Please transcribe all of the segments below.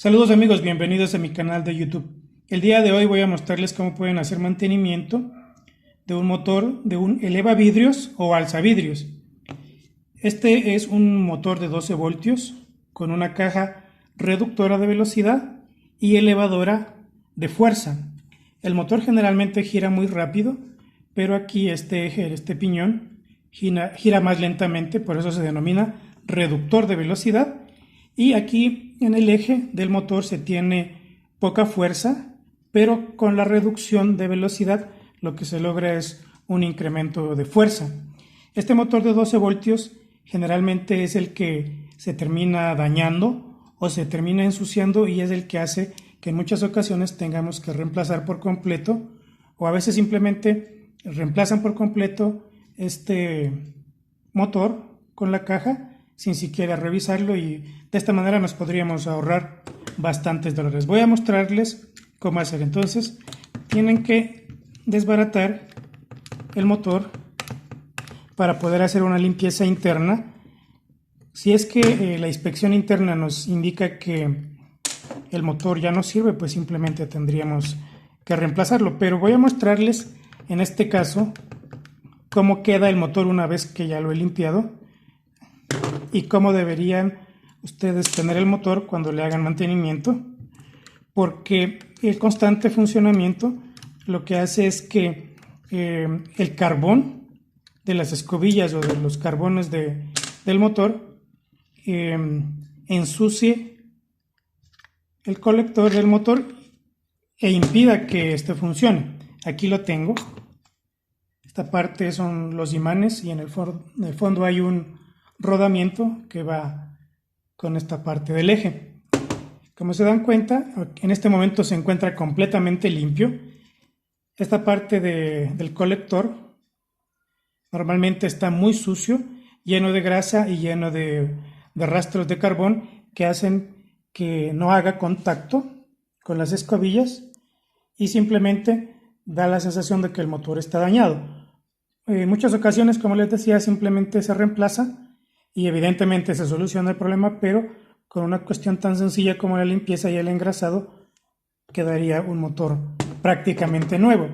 Saludos amigos, bienvenidos a mi canal de YouTube. El día de hoy voy a mostrarles cómo pueden hacer mantenimiento de un motor de un elevavidrios o alzavidrios. Este es un motor de 12 voltios con una caja reductora de velocidad y elevadora de fuerza. El motor generalmente gira muy rápido, pero aquí este eje, este piñón, gira más lentamente, por eso se denomina reductor de velocidad. Y aquí en el eje del motor se tiene poca fuerza, pero con la reducción de velocidad lo que se logra es un incremento de fuerza. Este motor de 12 voltios generalmente es el que se termina dañando o se termina ensuciando y es el que hace que en muchas ocasiones tengamos que reemplazar por completo o a veces simplemente reemplazan por completo este motor con la caja sin siquiera revisarlo y de esta manera nos podríamos ahorrar bastantes dólares. Voy a mostrarles cómo hacer. Entonces tienen que desbaratar el motor para poder hacer una limpieza interna. Si es que la inspección interna nos indica que el motor ya no sirve, pues simplemente tendríamos que reemplazarlo. Pero voy a mostrarles en este caso cómo queda el motor una vez que ya lo he limpiado y cómo deberían ustedes tener el motor cuando le hagan mantenimiento, porque el constante funcionamiento lo que hace es que el carbón de las escobillas o de los carbones del motor ensucie el colector del motor e impida que este funcione. Aquí lo tengo. Esta parte son los imanes y en el fondo hay un rodamiento que va con esta parte del eje. Como se dan cuenta, en este momento se encuentra completamente limpio. Esta parte del colector normalmente está muy sucio, lleno de grasa y lleno de rastros de carbón que hacen que no haga contacto con las escobillas y simplemente da la sensación de que el motor está dañado. En muchas ocasiones, como les decía, simplemente se reemplaza y evidentemente se soluciona el problema, pero con una cuestión tan sencilla como la limpieza y el engrasado quedaría un motor prácticamente nuevo.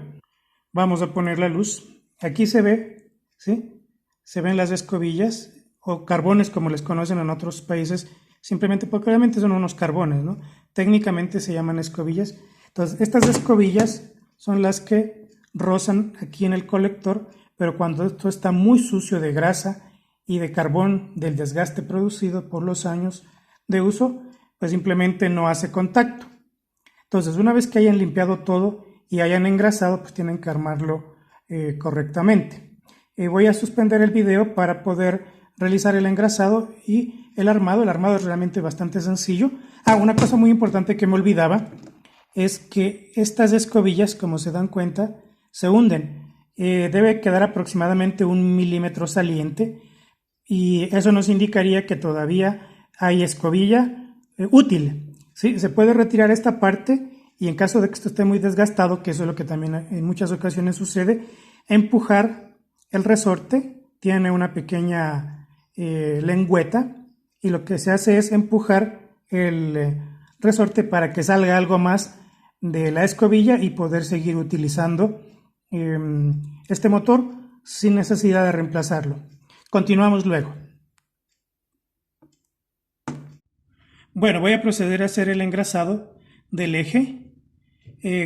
Vamos a poner la luz. Aquí se ve, ¿sí? Se ven las escobillas o carbones como les conocen en otros países, simplemente porque realmente son unos carbones, ¿no? Técnicamente se llaman escobillas. Entonces, estas escobillas son las que rozan aquí en el colector, pero cuando esto está muy sucio de grasa y de carbón del desgaste producido por los años de uso, pues simplemente no hace contacto. Entonces, una vez que hayan limpiado todo y hayan engrasado, pues tienen que armarlo correctamente. Voy a suspender el video para poder realizar el engrasado y el armado. El armado es realmente bastante sencillo. Una cosa muy importante que me olvidaba es que estas escobillas, como se dan cuenta, se hunden. Debe quedar aproximadamente 1 milímetro saliente y eso nos indicaría que todavía hay escobilla útil. ¿Sí? Se puede retirar esta parte y en caso de que esto esté muy desgastado, que eso es lo que también en muchas ocasiones sucede, empujar el resorte. Tiene una pequeña lengüeta y lo que se hace es empujar el resorte para que salga algo más de la escobilla y poder seguir utilizando este motor sin necesidad de reemplazarlo. Continuamos luego. Bueno, voy a proceder a hacer el engrasado del eje.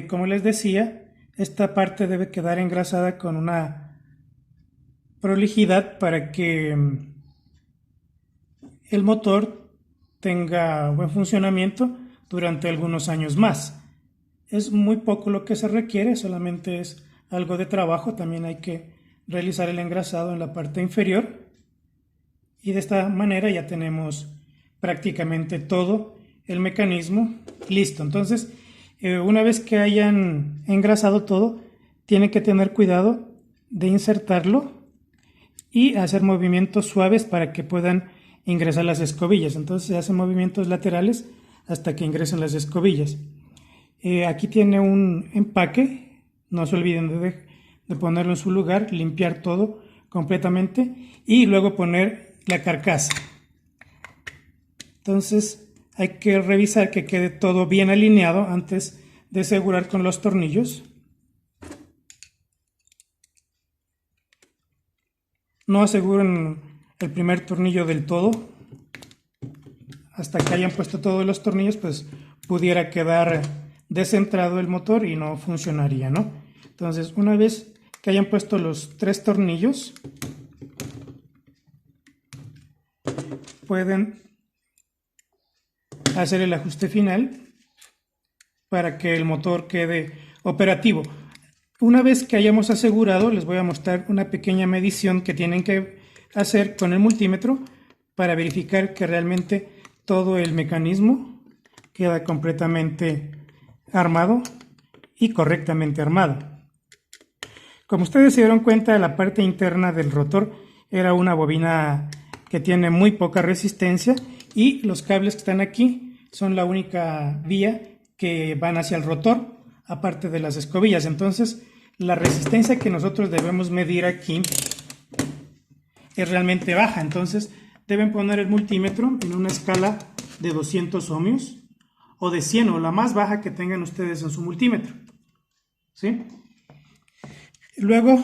Como les decía, esta parte debe quedar engrasada con una prolijidad para que el motor tenga buen funcionamiento durante algunos años más. Es muy poco lo que se requiere, solamente es algo de trabajo. También hay que realizar el engrasado en la parte inferior y de esta manera ya tenemos prácticamente todo el mecanismo listo. Entonces, una vez que hayan engrasado todo, tienen que tener cuidado de insertarlo y hacer movimientos suaves para que puedan ingresar las escobillas. Entonces se hacen movimientos laterales hasta que ingresen las escobillas. Aquí tiene un empaque, no se olviden de ponerlo en su lugar, limpiar todo completamente y luego poner la carcasa. Entonces hay que revisar que quede todo bien alineado antes de asegurar con los tornillos. No aseguren el primer tornillo del todo. Hasta que hayan puesto todos los tornillos, pues pudiera quedar descentrado el motor y no funcionaría, ¿no? Entonces, una vez que hayan puesto los 3 tornillos, pueden hacer el ajuste final para que el motor quede operativo. Una vez que hayamos asegurado, les voy a mostrar una pequeña medición que tienen que hacer con el multímetro para verificar que realmente todo el mecanismo queda completamente armado y correctamente armado. Como ustedes se dieron cuenta, la parte interna del rotor era una bobina que tiene muy poca resistencia y los cables que están aquí son la única vía que van hacia el rotor, aparte de las escobillas. Entonces, la resistencia que nosotros debemos medir aquí es realmente baja. Entonces, deben poner el multímetro en una escala de 200 ohmios o de 100, o la más baja que tengan ustedes en su multímetro, ¿sí? Luego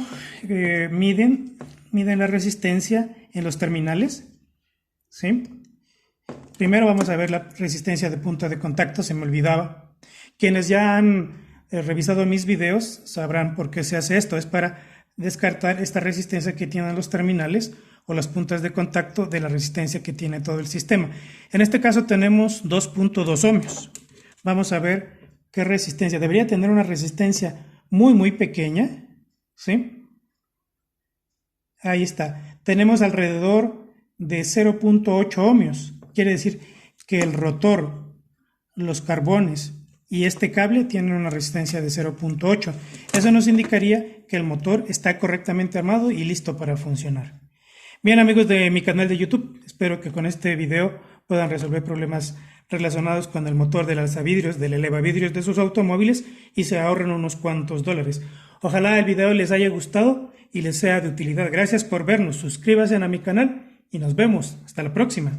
miden la resistencia en los terminales, ¿sí? Primero vamos a ver la resistencia de punta de contacto, se me olvidaba. Quienes ya han revisado mis videos sabrán por qué se hace esto. Es para descartar esta resistencia que tienen los terminales o las puntas de contacto de la resistencia que tiene todo el sistema. En este caso tenemos 2.2 ohmios. Vamos a ver qué resistencia. Debería tener una resistencia muy pequeña, ¿sí? Ahí está. Tenemos alrededor de 0.8 ohmios. Quiere decir que el rotor, los carbones y este cable tienen una resistencia de 0.8. Eso nos indicaría que el motor está correctamente armado y listo para funcionar. Bien, amigos de mi canal de YouTube, espero que con este video puedan resolver problemas relacionados con el motor del alzavidrios, del elevavidrios de sus automóviles y se ahorren unos cuantos dólares. Ojalá el video les haya gustado y les sea de utilidad. Gracias por vernos, suscríbanse a mi canal y nos vemos. Hasta la próxima.